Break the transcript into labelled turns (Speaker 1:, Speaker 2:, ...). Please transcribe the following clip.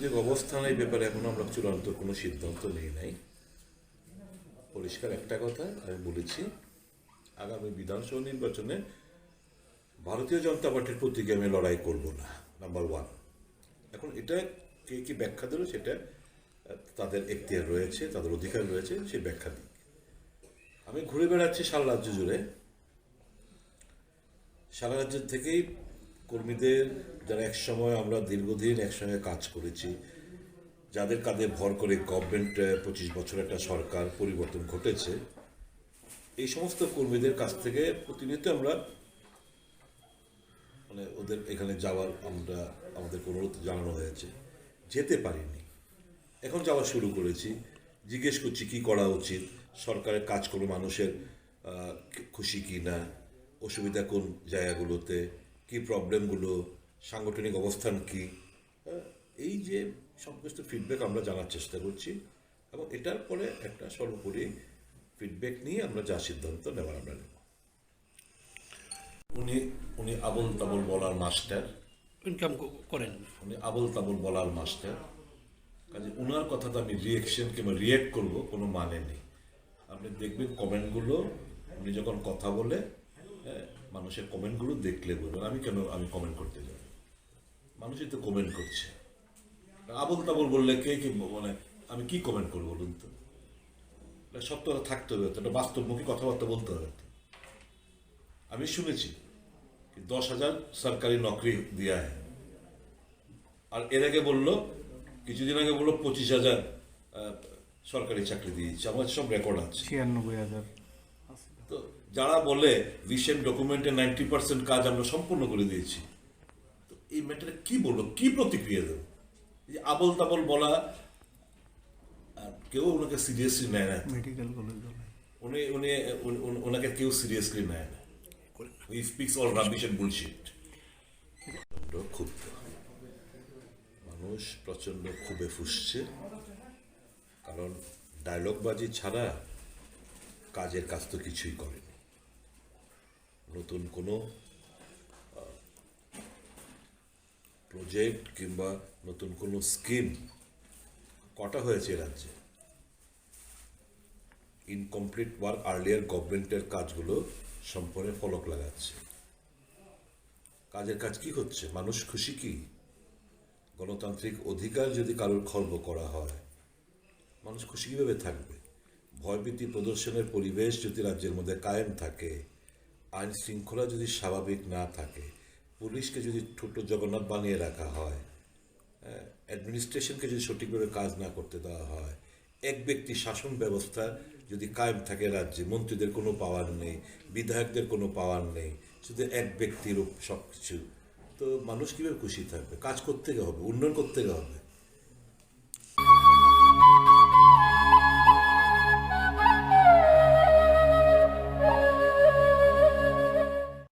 Speaker 1: রাজনৈতিক অবস্থান এই ব্যাপারে এখন আমরা চূড়ান্ত কোনো সিদ্ধান্ত নিই নাই। পরিষ্কার একটা কথা আমি বলেছি, আগামী বিধানসভা নির্বাচনে ভারতীয় জনতা পার্টির প্রতীকে আমি লড়াই করব না, নাম্বার ওয়ান। এখন এটা কে কি ব্যাখ্যা দিল সেটা তাদের এখতিয়ার রয়েছে, তাদের অধিকার রয়েছে, সেই ব্যাখ্যা দিক। আমি ঘুরে বেড়াচ্ছি সারা রাজ্য জুড়ে, সারা রাজ্য থেকেই কর্মীদের যারা একসময় আমরা দীর্ঘদিন একসঙ্গে কাজ করেছি, যাদের কাঁধে ভর করে গভর্নমেন্ট 25 বছর একটা সরকার পরিবর্তন ঘটেছে, এই সমস্ত কর্মীদের কাছ থেকে প্রতিনিয়ত আমরা মানে ওদের এখানে যাওয়ার আমাদেরকে অনুরোধ জানানো হয়েছে, যেতে পারিনি। এখন যাওয়া শুরু করেছি, জিজ্ঞেস করছি কি করা উচিত, সরকারের কাজ কোনো মানুষের খুশি কি না, অসুবিধা কোন জায়গাগুলোতে, কি প্রবলেমগুলো, সাংগঠনিক অবস্থান কি, এই যে সমস্ত ফিডব্যাক আমরা জানার চেষ্টা করছি। এবং এটার পরে একটা সর্বোপরি ফিডব্যাক নিয়ে আমরা যা সিদ্ধান্ত নেওয়ার আমরা নেব। উনি আবল তাবল বলার মাস্টার,
Speaker 2: ইনকাম করেন,
Speaker 1: উনি আবল তাবল বলার মাস্টার। কাজে উনার কথাতে আমি রিয়েকশন কিংবা রিয়েক্ট করবো কোনো মানে নেই। আপনি দেখবেন কমেন্টগুলো, উনি যখন কথা বলে মানুষের কমেন্টগুলো দেখলে বলবেন আমি কমেন্ট করতে যাব, মানুষই তো কমেন্ট করছে। আবল তাবল বললে কে কি মানে আমি কি কমেন্ট করবো বলুন তো? সত্যতা থাকতে হবে, একটা বাস্তবমুখী কথাবার্তা বলতে হবে। আমি শুনেছি 10,000 সরকারি নকরি দিয়া হয়, আর এর আগে বললো কিছুদিন আগে বললো 25,000 সরকারি চাকরি দিয়েছে। আমার সব রেকর্ড আছে,
Speaker 3: 96,000।
Speaker 1: তো যারা বলে রিসেন্ট ডকুমেন্টে 90% কাজ আমরা সম্পূর্ণ করে দিয়েছি, তো এই ম্যাটারে কি বলবো, কি প্রতিক্রিয়া দেবো? এই আবল তাবল বলা, কেউ ওনাকে সিরিয়াসলি নেয় না।
Speaker 3: মেডিকেল কলেজ
Speaker 1: উনি উনি ওনাকে কেউ সিরিয়াসলি নেয় না। He speaks all rubbish and bullshit. ক্ষুব্ধ মানুষ প্রচন্ড ক্ষোভে ফুঁসছে, কারণ ডায়লগবাজি ছাড়া কাজের কাজ তো কিছুই করেনি। নতুন কোনো প্রজেক্ট কিংবা নতুন কোনো স্কিম কটা হয়েছে রাজ্যে? ইনকমপ্লিট ওয়ার্ক আর্লিয়ার গভর্নমেন্টের কাজগুলো সম্পূর্ণ ফলক লাগাচ্ছে। কাজের কাজ কি হচ্ছে? মানুষ খুশি কি? গণতান্ত্রিক অধিকার যদি কারোর খর্ব করা হয়, মানুষ খুশি কিভাবে থাকবে? ভয়ভীতি প্রদর্শনের পরিবেশ যদি রাজ্যের মধ্যে কায়েম থাকে, আইন শৃঙ্খলা যদি স্বাভাবিক না থাকে, পুলিশকে যদি ছোট জগন্নাথ বানিয়ে রাখা হয়, অ্যাডমিনিস্ট্রেশনকে যদি সঠিকভাবে কাজ না করতে দেওয়া হয়, এক ব্যক্তি শাসন ব্যবস্থা যদি কায়েম থাকে রাজ্যে, মন্ত্রীদের কোনো পাওয়ার নেই, বিধায়কদের কোনো পাওয়ার নেই, শুধু এক ব্যক্তির সব কিছু, তো মানুষ কীভাবে খুশি থাকবে? কাজ করতে হবে, উন্নয়ন করতে হবে।